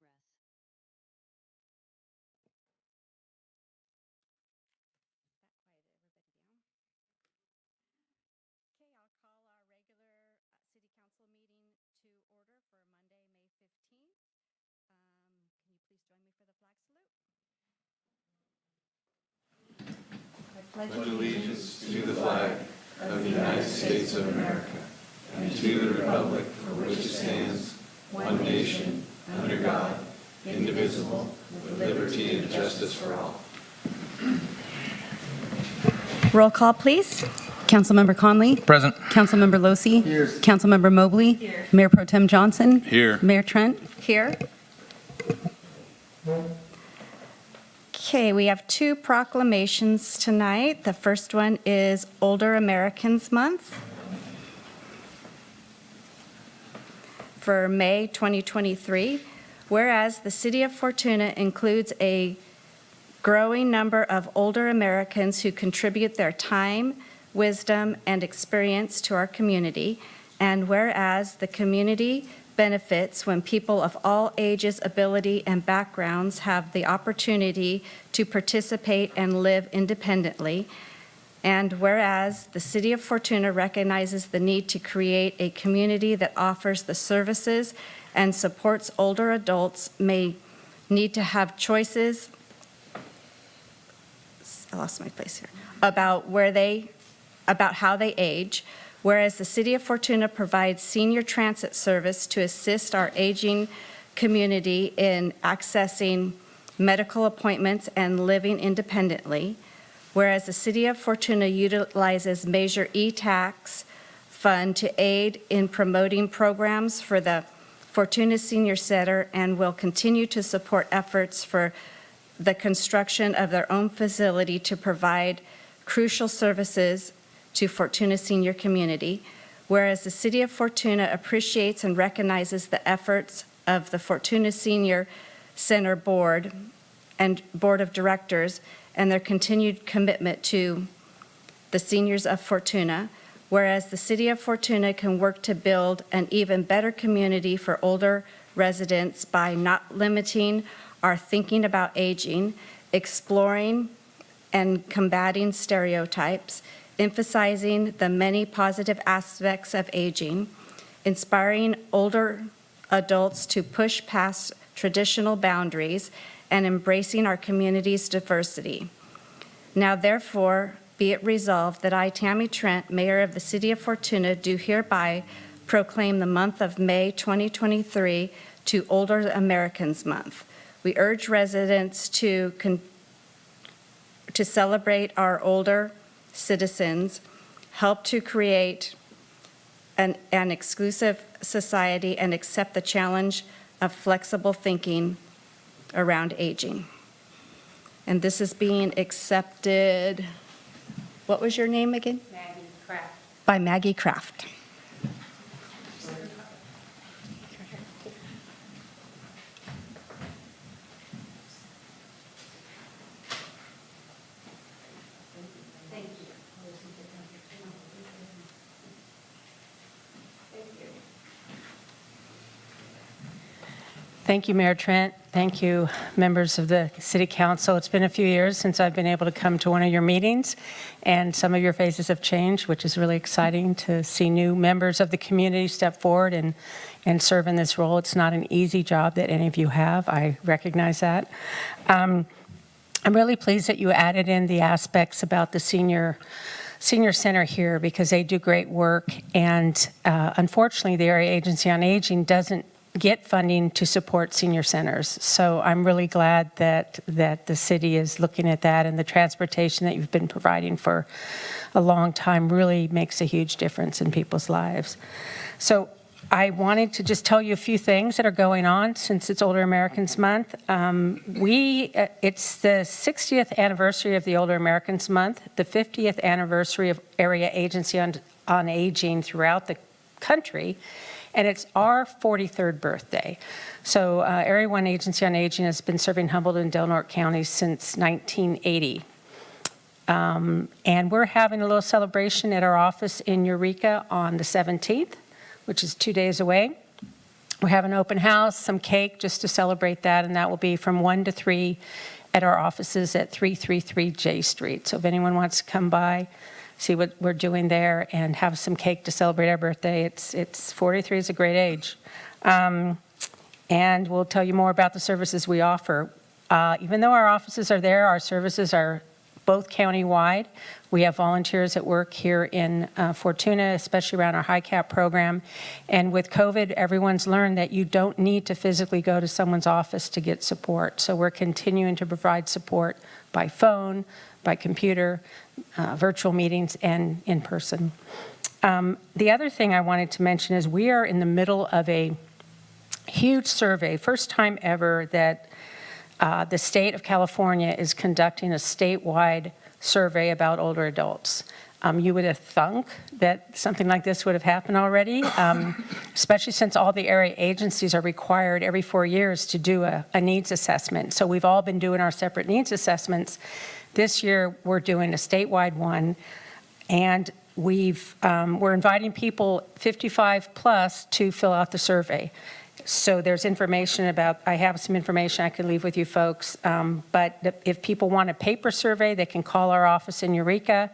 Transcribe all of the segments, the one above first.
Okay, I'll call our regular City Council meeting to order for Monday, May 15th. Can you please join me for the flag salute? I pledge allegiance to the flag of the United States of America and to the republic for which it stands, one nation, under God, indivisible, with liberty and justice for all. Roll call, please. Councilmember Conley. Present. Councilmember Losi. Here. Councilmember Mobley. Here. Mayor Pro Tem Johnson. Here. Mayor Trent. Here. Okay, we have two proclamations tonight. The first one is Older Americans Month for May 2023. Whereas the City of Fortuna includes a growing number of older Americans who contribute their time, wisdom, and experience to our community, and whereas the community benefits when people of all ages, ability, and backgrounds have the opportunity to participate and live independently, and whereas the City of Fortuna recognizes the need to create a community that offers the services and supports older adults may need to have choices, I lost my place here, about how they age, whereas the City of Fortuna provides senior transit service to assist our aging community in accessing medical appointments and living independently, whereas the City of Fortuna utilizes Measure E-Tax Fund to aid in promoting programs for the Fortuna Senior Center and will continue to support efforts for the construction of their own facility to provide crucial services to Fortuna senior community, whereas the City of Fortuna appreciates and recognizes the efforts of the Fortuna Senior Center Board and Board of Directors and their continued commitment to the seniors of Fortuna, whereas the City of Fortuna can work to build an even better community for older residents by not limiting our thinking about aging, exploring and combating stereotypes, emphasizing the many positive aspects of aging, inspiring older adults to push past traditional boundaries, and embracing our community's diversity. Now, therefore, be it resolved that I, Tammy Trent, Mayor of the City of Fortuna, do hereby proclaim the month of May 2023 to Older Americans Month. We urge residents to celebrate our older citizens, help to create an exclusive society, and accept the challenge of flexible thinking around aging. And this is being accepted, what was your name again? Maggie Kraft. By Maggie Kraft. Thank you, Mayor Trent. Thank you, members of the City Council. It's been a few years since I've been able to come to one of your meetings, and some of your faces have changed, which is really exciting to see new members of the community step forward and serve in this role. It's not an easy job that any of you have. I recognize that. I'm really pleased that you added in the aspects about the senior center here, because they do great work, and unfortunately the Area Agency on Aging doesn't get funding to support senior centers. So I'm really glad that the city is looking at that, and the transportation that you've been providing for a long time really makes a huge difference in people's lives. So I wanted to just tell you a few things that are going on since it's Older Americans Month. It's the 60th anniversary of the Older Americans Month, the 50th anniversary of Area Agency on Aging throughout the country, and it's our 43rd birthday. So Area 1 Agency on Aging has been serving Humboldt and Del Norte counties since 1980. And we're having a little celebration at our office in Eureka on the 17th, which is 2 days away. We have an open house, some cake just to celebrate that, and that will be from 1 to 3 at our offices at 333 J Street. So if anyone wants to come by, see what we're doing there, and have some cake to celebrate our birthday, it's 43 is a great age. And we'll tell you more about the services we offer. Even though our offices are there, our services are both county-wide. We have volunteers at work here in Fortuna, especially around our high-cap program. And with COVID, everyone's learned that you don't need to physically go to someone's office to get support. So we're continuing to provide support by phone, by computer, virtual meetings, and in person. The other thing I wanted to mention is we are in the middle of a huge survey, first time ever that the state of California is conducting a statewide survey about older adults. You would have thunk that something like this would have happened already, especially since all the area agencies are required every 4 years to do a needs assessment. So we've all been doing our separate needs assessments. This year, we're doing a statewide one, and we're inviting people 55 plus to fill out the survey. So there's information about, I have some information I can leave with you folks, but if people want a paper survey, they can call our office in Eureka.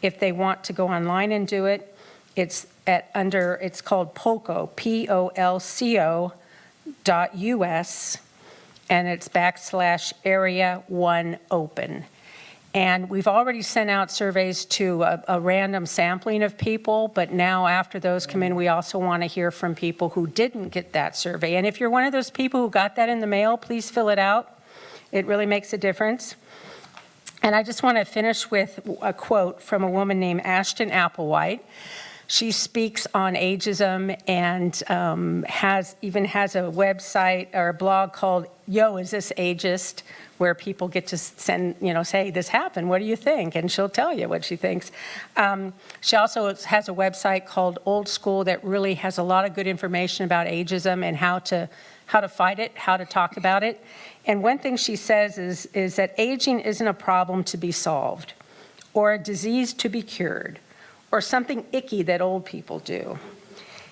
If they want to go online and do it, it's called POLCO, POLCO.us, and it's /area1open. And we've already sent out surveys to a random sampling of people, but now after those come in, we also want to hear from people who didn't get that survey. And if you're one of those people who got that in the mail, please fill it out. It really makes a difference. And I just want to finish with a quote from a woman named Ashton Applewhite. She speaks on ageism and has a website or a blog called Yo, Is This Ageist?, where people get to send, say, this happened, what do you think? And she'll tell you what she thinks. She also has a website called Old School that really has a lot of good information about ageism and how to fight it, how to talk about it. And one thing she says is that aging isn't a problem to be solved or a disease to be cured or something icky that old people do.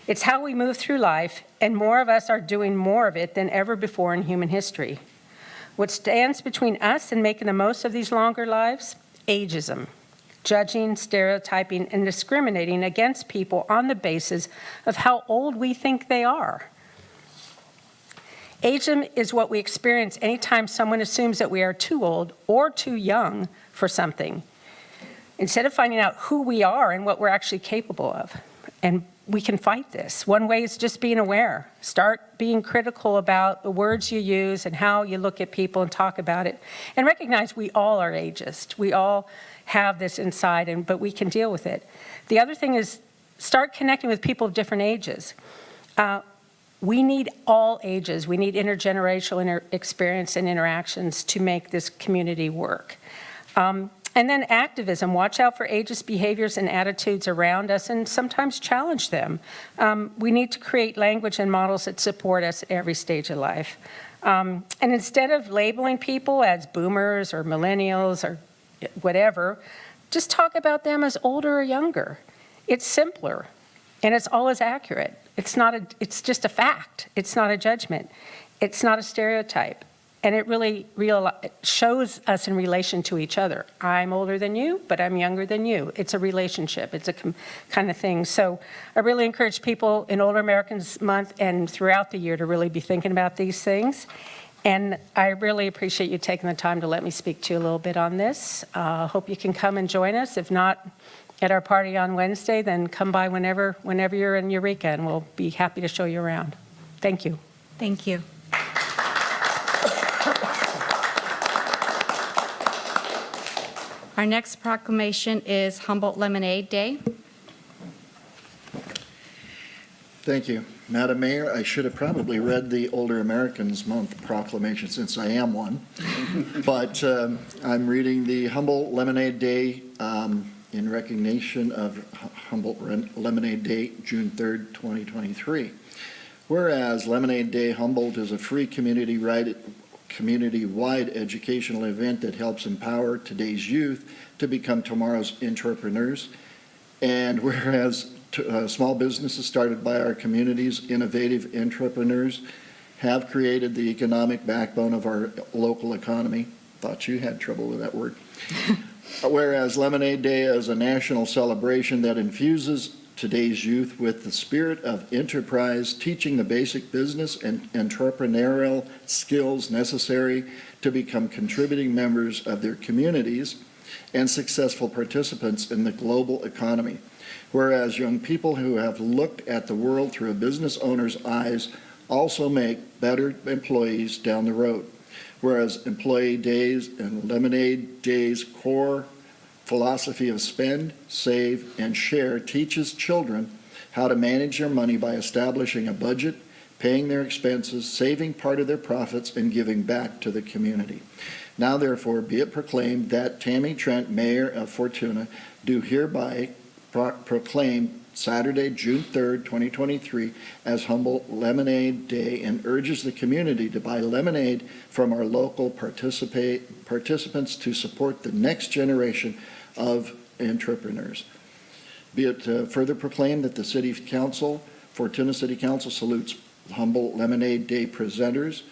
It's how we move through life, and more of us are doing more of it than ever before in human history. What stands between us and making the most of these longer lives? Ageism. Judging, stereotyping, and discriminating against people on the basis of how old we think they are. Ageism is what we experience anytime someone assumes that we are too old or too young for something, instead of finding out who we are and what we're actually capable of. And we can fight this. One way is just being aware. Start being critical about the words you use and how you look at people and talk about it. And recognize we all are ageist. We all have this inside, but we can deal with it. The other thing is start connecting with people of different ages. We need all ages. We need intergenerational experience and interactions to make this community work. And then activism, watch out for ageist behaviors and attitudes around us and sometimes challenge them. We need to create language and models that support us at every stage of life. And instead of labeling people as boomers or millennials or whatever, just talk about them as older or younger. It's simpler and it's always accurate. It's just a fact. It's not a judgment. It's not a stereotype. And it really shows us in relation to each other. I'm older than you, but I'm younger than you. It's a relationship. It's a kind of thing. So I really encourage people in Older Americans Month and throughout the year to really be thinking about these things. And I really appreciate you taking the time to let me speak to you a little bit on this. Hope you can come and join us. If not at our party on Wednesday, then come by whenever you're in Eureka, and we'll be happy to show you around. Thank you. Thank you. Our next proclamation is Humboldt Lemonade Day. Thank you. Madam Mayor, I should have probably read the Older Americans Month proclamation since I am one. But I'm reading the Humboldt Lemonade Day in recognition of Humboldt Lemonade Day, June 3rd, 2023. Whereas Lemonade Day Humboldt is a free community-wide educational event that helps empower today's youth to become tomorrow's entrepreneurs. And whereas Small businesses started by our community's innovative entrepreneurs have created the economic backbone of our local economy. Thought you had trouble with that word. Whereas Lemonade Day is a national celebration that infuses today's youth with the spirit of enterprise, teaching the basic business and entrepreneurial skills necessary to become contributing members of their communities and successful participants in the global economy. Whereas young people who have looked at the world through a business owner's eyes also make better employees down the road. Whereas Employee Days and Lemonade Day's core philosophy of spend, save, and share teaches children how to manage their money by establishing a budget, paying their expenses, saving part of their profits, and giving back to the community. Now therefore be it proclaimed that Tammy Trent, Mayor of Fortuna, do hereby proclaim Saturday, June 3rd, 2023 as Humble Lemonade Day and urges the community to buy lemonade from our local participants to support the next generation of entrepreneurs. Be it further proclaimed that the City Council, Fortuna City Council salutes Humble Lemonade Day presenters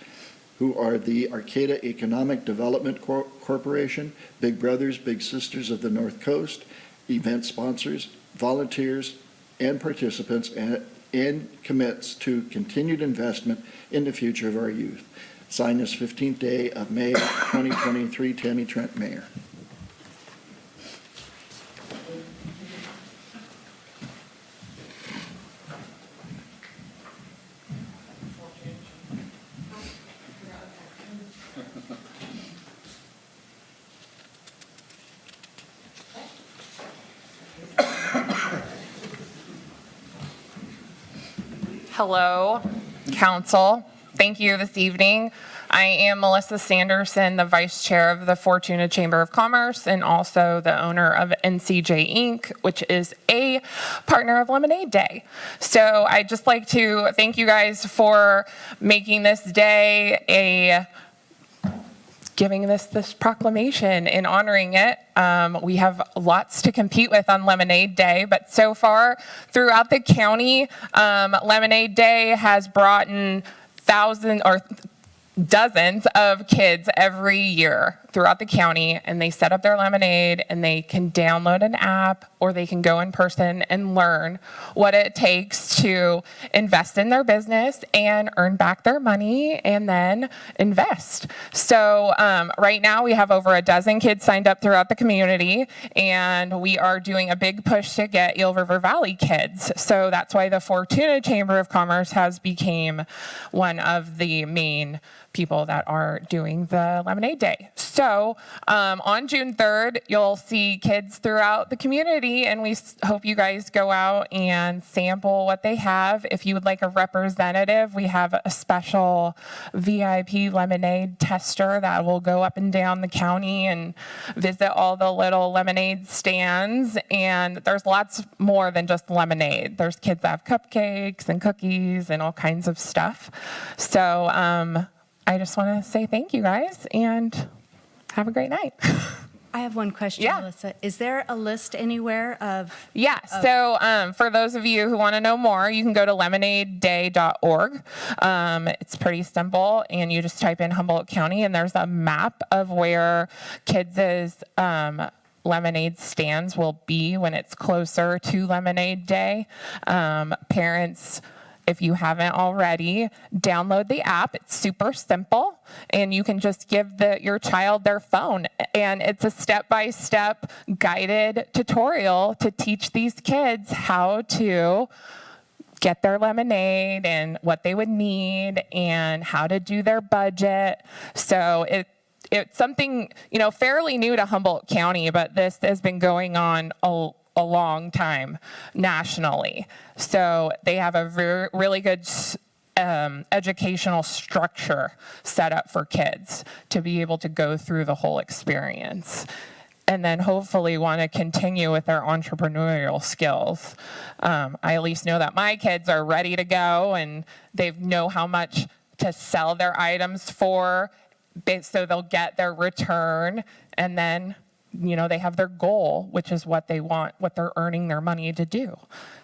who are the Arcata Economic Development Corporation, Big Brothers, Big Sisters of the North Coast, event sponsors, volunteers, and participants, and commits to continued investment in the future of our youth. Signed this 15th day of May 2023, Tammy Trent, Mayor. Hello, Council. Thank you this evening. I am Melissa Sanderson, the Vice Chair of the Fortuna Chamber of Commerce and also the owner of NCJ Inc., which is a partner of Lemonade Day. So I'd just like to thank you guys for making this day giving this proclamation and honoring it. We have lots to compete with on Lemonade Day, but so far throughout the county, Lemonade Day has brought in dozens of kids every year throughout the county, and they set up their lemonade and they can download an app or they can go in person and learn what it takes to invest in their business and earn back their money and then invest. So right now we have over a dozen kids signed up throughout the community, and we are doing a big push to get Eel River Valley kids. So that's why the Fortuna Chamber of Commerce has become one of the main people that are doing the Lemonade Day. So on June 3rd, you'll see kids throughout the community, and we hope you guys go out and sample what they have. If you would like a representative, we have a special VIP lemonade tester that will go up and down the county and visit all the little lemonade stands. And there's lots more than just lemonade. There's kids that have cupcakes and cookies and all kinds of stuff. So I just want to say thank you guys and have a great night. I have one question, Yeah. Melissa. Is there a list anywhere of? Yeah, so for those of you who want to know more, you can go to lemonadeday.org. It's pretty simple, and you just type in Humboldt County, and there's a map of where kids' lemonade stands will be when it's closer to Lemonade Day. Parents, if you haven't already, download the app. It's super simple, and you can just give your child their phone, and it's a step-by-step guided tutorial to teach these kids how to get their lemonade and what they would need and how to do their budget. So it's something, fairly new to Humboldt County, but this has been going on a long time nationally. So they have a really good educational structure set up for kids to be able to go through the whole experience, and then hopefully want to continue with their entrepreneurial skills. I at least know that my kids are ready to go, and they know how much to sell their items for, so they'll get their return and then they have their goal, which is what they want, what they're earning their money to do.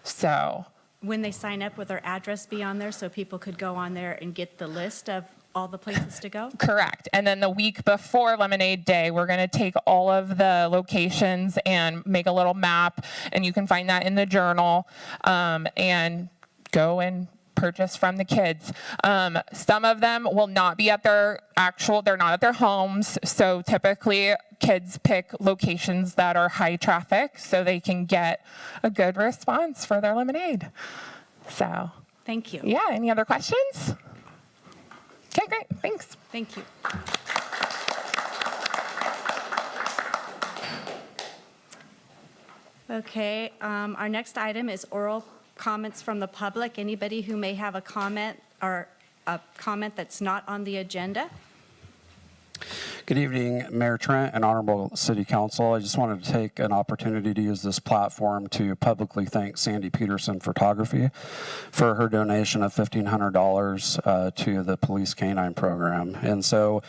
So When they sign up, will their address be on there so people could go on there and get the list of all the places to go? correct. And then the week before Lemonade Day, we're going to take all of the locations and make a little map, and you can find that in the journal, and go and purchase from the kids. Some of them will not be at they're not at their homes. So typically kids pick locations that are high traffic so they can get a good response for their lemonade. So, Thank you. yeah, any other questions? Okay, great, thanks. Thank you. Okay, our next item is oral comments from the public. Anybody who may have a comment or a comment that's not on the agenda? Good evening, Mayor Trent and Honorable City Council. I just wanted to take an opportunity to use this platform to publicly thank Sandy Peterson Photography for her donation of $1,500 to the Police Canine Program. And so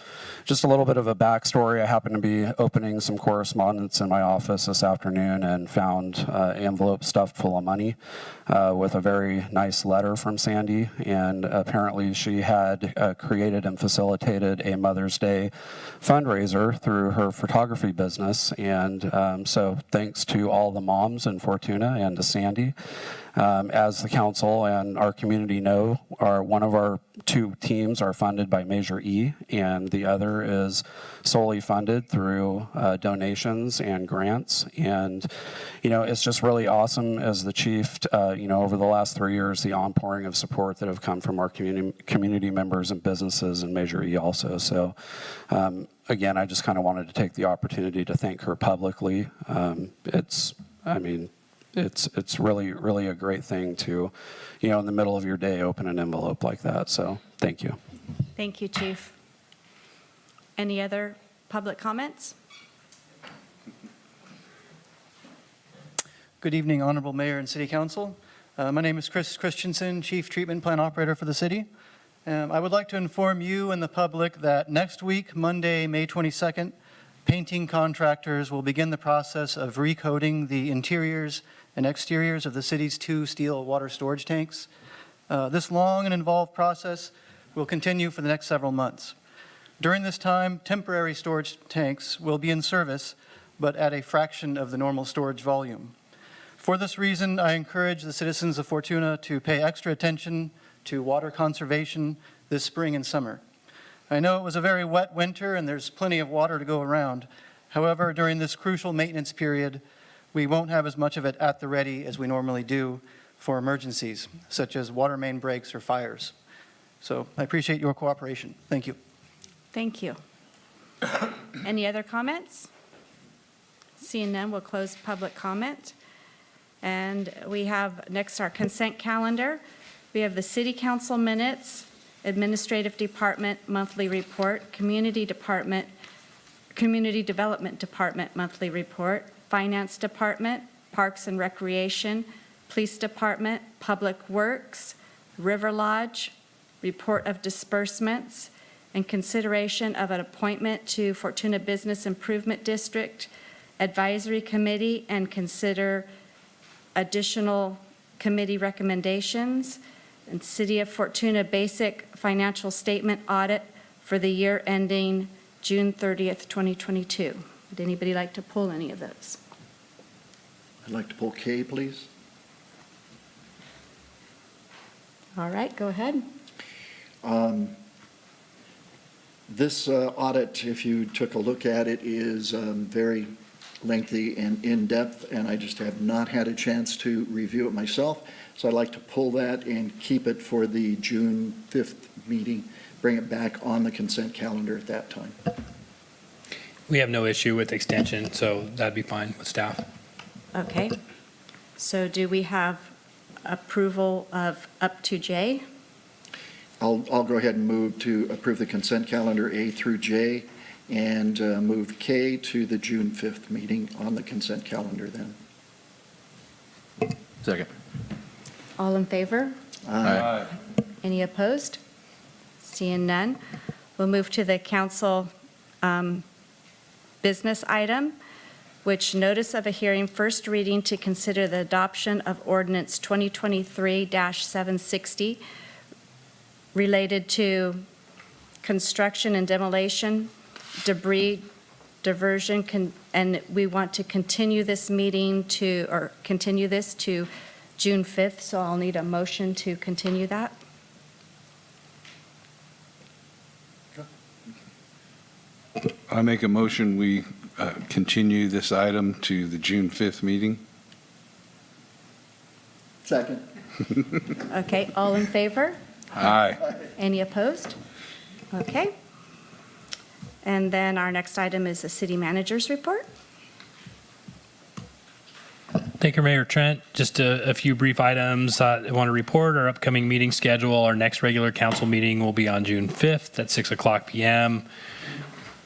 just a little bit of a backstory. I happened to be opening some correspondence in my office this afternoon and found an envelope stuffed full of money with a very nice letter from Sandy. And apparently she had created and facilitated a Mother's Day fundraiser through her photography business. And so thanks to all the moms in Fortuna and to Sandy. As the council and our community know, one of our two teams are funded by Measure E, and the other is solely funded through donations and grants. And, it's just really awesome as the chief, over the last 3 years, the onpouring of support that have come from our community members and businesses and Measure E also. So, again, I just kind of wanted to take the opportunity to thank her publicly. It's really, really a great thing to, in the middle of your day, open an envelope like that. So thank you. Thank you, Chief. Any other public comments? Good evening, Honorable Mayor and City Council. My name is Chris Christensen, Chief Treatment Plan Operator for the city. I would like to inform you and the public that next week, Monday, May 22nd, painting contractors will begin the process of recoating the interiors and exteriors of the city's 2 steel water storage tanks. This long and involved process will continue for the next several months. During this time, temporary storage tanks will be in service, but at a fraction of the normal storage volume. For this reason, I encourage the citizens of Fortuna to pay extra attention to water conservation this spring and summer. I know it was a very wet winter and there's plenty of water to go around. However, during this crucial maintenance period, we won't have as much of it at the ready as we normally do for emergencies, such as water main breaks or fires. So I appreciate your cooperation. Thank you. Thank you. Any other comments? Seeing none, we'll close public comment. And we have next our consent calendar. We have the City Council minutes, Administrative Department monthly report, Community Development Department monthly report, Finance Department, Parks and Recreation, Police Department, Public Works, River Lodge, report of disbursements, and consideration of an appointment to Fortuna Business Improvement District Advisory Committee, and consider additional committee recommendations, and City of Fortuna Basic Financial Statement Audit for the year ending June 30th, 2022. Would anybody like to pull any of those? I'd like to pull K, please. All right, go ahead. This audit, if you took a look at it, is very lengthy and in-depth, and I just have not had a chance to review it myself. So I'd like to pull that and keep it for the June 5th meeting, bring it back on the consent calendar at that time. We have no issue with extension, so that'd be fine with staff. Okay. So do we have approval of up to J? I'll go ahead and move to approve the consent calendar A through J, and move K to the June 5th meeting on the consent calendar then. Second. All in favor? Aye. Any opposed? Seeing none, we'll move to the council business item. which notice of a hearing first reading to consider the adoption of ordinance 2023-760 related to construction and demolition, debris diversion, and we want to continue this meeting to, or continue this to June 5th, so I'll need a motion to continue that. I make a motion, we continue this item to the June 5th meeting. Second. Okay, all in favor? Aye. Any opposed? Okay. And then our next item is the city manager's report. Thank you, Mayor Trent. Just a few brief items. I want to report our upcoming meeting schedule. Our next regular council meeting will be on June 5th at 6:00 p.m.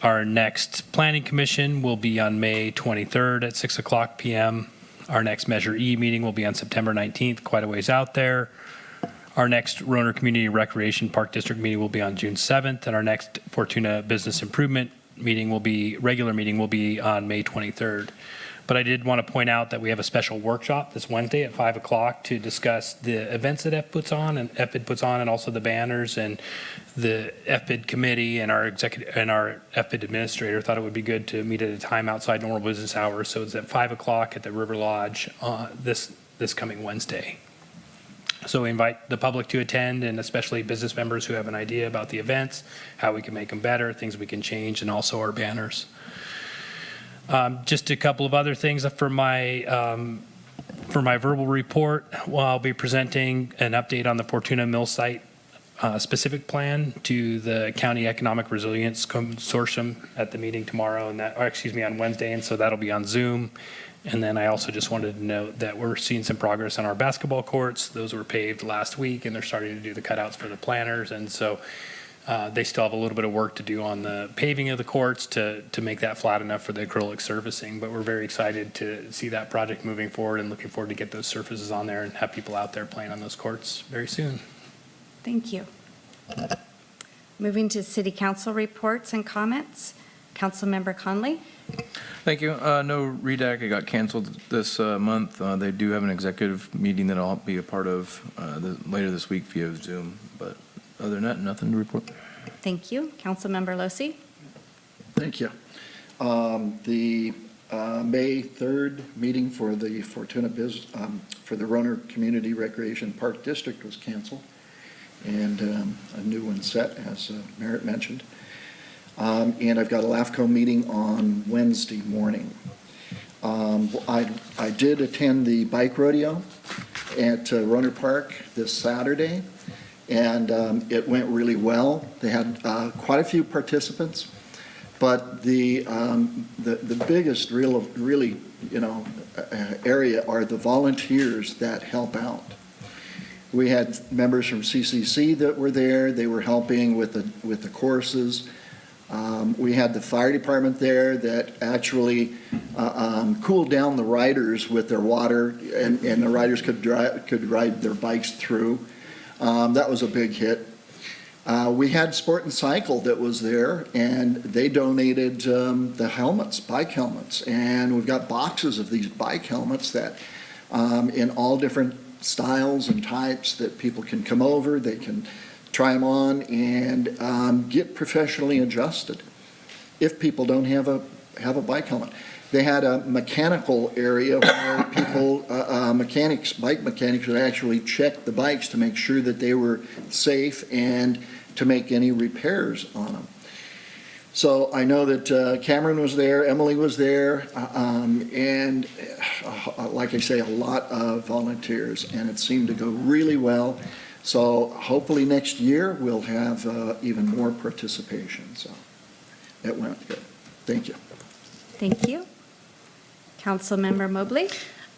Our next planning commission will be on May 23rd at 6:00 p.m. Our next Measure E meeting will be on September 19th, quite a ways out there. Our next Roner Community Recreation Park District meeting will be on June 7th, and our next Fortuna Business Improvement meeting regular meeting will be on May 23rd. But I did want to point out that we have a special workshop this Wednesday at 5 o'clock to discuss the events that FPID puts on, and also the banners, and the FPID committee and our FPID administrator thought it would be good to meet at a time outside normal business hours. So it's at 5 o'clock at the River Lodge this coming Wednesday. So we invite the public to attend, and especially business members who have an idea about the events, how we can make them better, things we can change, and also our banners. Just a couple of other things for my verbal report. Well, I'll be presenting an update on the Fortuna Mill site specific plan to the County Economic Resilience Consortium at the meeting tomorrow, on Wednesday, and so that'll be on Zoom. And then I also just wanted to note that we're seeing some progress on our basketball courts. Those were paved last week, and they're starting to do the cutouts for the planters, and so they still have a little bit of work to do on the paving of the courts to make that flat enough for the acrylic surfacing. But we're very excited to see that project moving forward, and looking forward to get those surfaces on there and have people out there playing on those courts very soon. Thank you. Moving to city council reports and comments. Councilmember Conley. Thank you. No REDAC. It got canceled this month. They do have an executive meeting that I'll be a part of later this week via Zoom. But other than that, nothing to report. Thank you. Councilmember Losi. Thank you. The May 3rd meeting for the Fortuna for the Roner Community Recreation Park District was canceled, and a new one set, as Merritt mentioned. And I've got a LAFCO meeting on Wednesday morning. I did attend the bike rodeo at Roner Park this Saturday, and it went really well. They had quite a few participants, but the biggest really area are the volunteers that help out. We had members from CCC that were there. They were helping with the courses. We had the fire department there that actually cooled down the riders with their water, and the riders could ride their bikes through. That was a big hit. We had Sport and Cycle that was there, and they donated the helmets, bike helmets, and we've got boxes of these bike helmets that in all different styles and types that people can come over, they can try them on and get professionally adjusted if people don't have a bike helmet. They had a mechanical area where people, bike mechanics would actually check the bikes to make sure that they were safe and to make any repairs on them. So I know that Cameron was there, Emily was there, and like I say, a lot of volunteers, and it seemed to go really well. So hopefully next year we'll have even more participation. So it went good. Thank you. Thank you. Councilmember Mobley.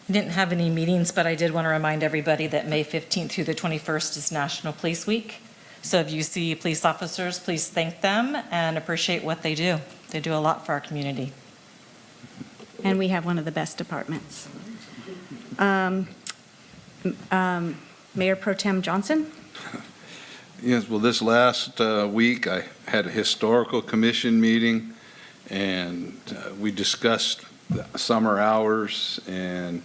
I didn't have any meetings, but I did want to remind everybody that May 15th through the 21st is National Police Week. So if you see police officers, please thank them and appreciate what they do. They do a lot for our community. And we have one of the best departments. Mayor Pro Tem Johnson. Yes, well, this last week I had a historical commission meeting, and we discussed the summer hours and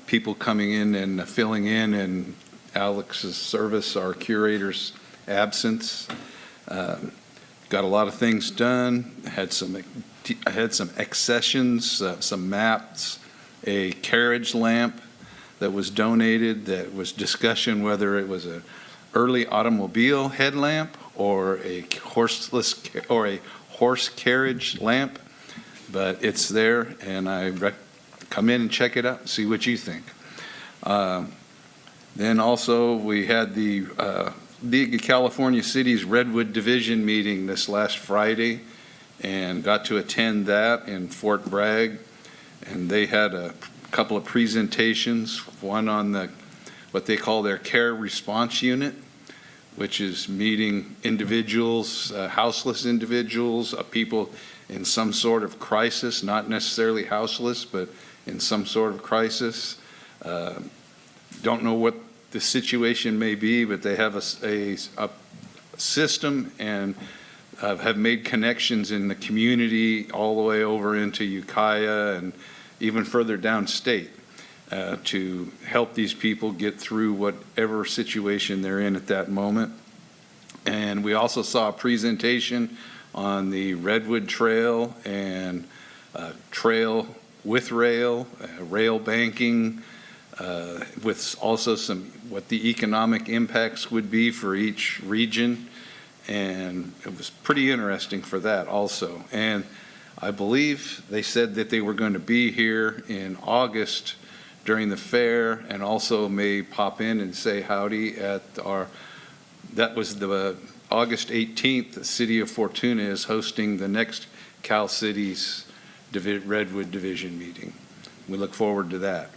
people coming in and filling in Alex's service, our curator's absence. Got a lot of things done, had some accessions, some maps, a carriage lamp that was donated that was discussion whether it was an early automobile headlamp or a horse carriage lamp, but it's there, and come in and check it out, see what you think. Then also we had the League of California Cities Redwood Division meeting this last Friday, and got to attend that in Fort Bragg, and they had a couple of presentations, one on what they call their care response unit, which is meeting individuals, houseless individuals, people in some sort of crisis, not necessarily houseless, but in some sort of crisis. Don't know what the situation may be, but they have a system and have made connections in the community all the way over into Ukiah and even further downstate to help these people get through whatever situation they're in at that moment. And we also saw a presentation on the Redwood Trail and trail with rail, rail banking, with also what the economic impacts would be for each region. And it was pretty interesting for that also. And I believe they said that they were going to be here in August during the fair, and also may pop in and say howdy at that was the August 18th, the city of Fortuna is hosting the next Cal Cities Redwood Division meeting. We look forward to that.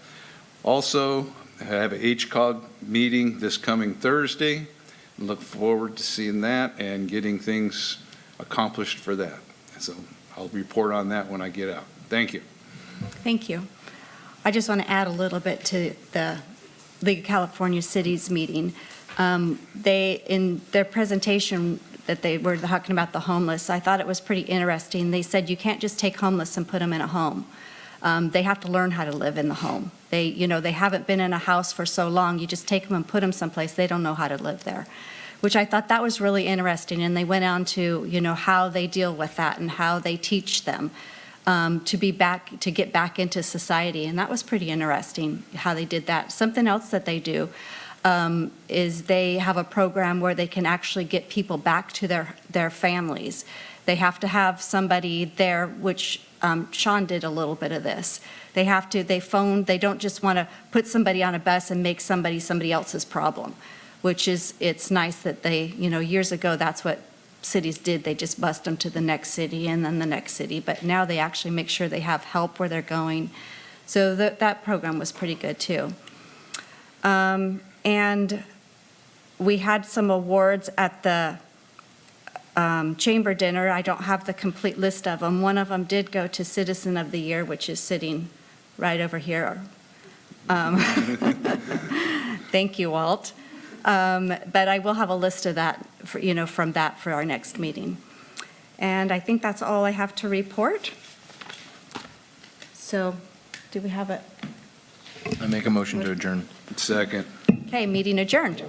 Also, I have an HCOG meeting this coming Thursday. Look forward to seeing that and getting things accomplished for that. So I'll report on that when I get out. Thank you. Thank you. I just want to add a little bit to the League of California Cities meeting. They, in their presentation that they were talking about the homeless, I thought it was pretty interesting. They said you can't just take homeless and put them in a home. They have to learn how to live in the home. They haven't been in a house for so long. You just take them and put them someplace. They don't know how to live there, which I thought that was really interesting. And they went on to, how they deal with that and how they teach them to get back into society. And that was pretty interesting how they did that. Something else that they do is they have a program where they can actually get people back to their families. They have to have somebody there, which Sean did a little bit of this. They don't just want to put somebody on a bus and make somebody else's problem, which is, it's nice that they, years ago, that's what cities did. They just bust them to the next city and then the next city. But now they actually make sure they have help where they're going. So that program was pretty good too. And we had some awards at the chamber dinner. I don't have the complete list of them. One of them did go to Citizen of the Year, which is sitting right over here. Thank you, Walt. But I will have a list of that, from that for our next meeting. And I think that's all I have to report. So, do we have it? I make a motion to adjourn. Second. Okay, meeting adjourned.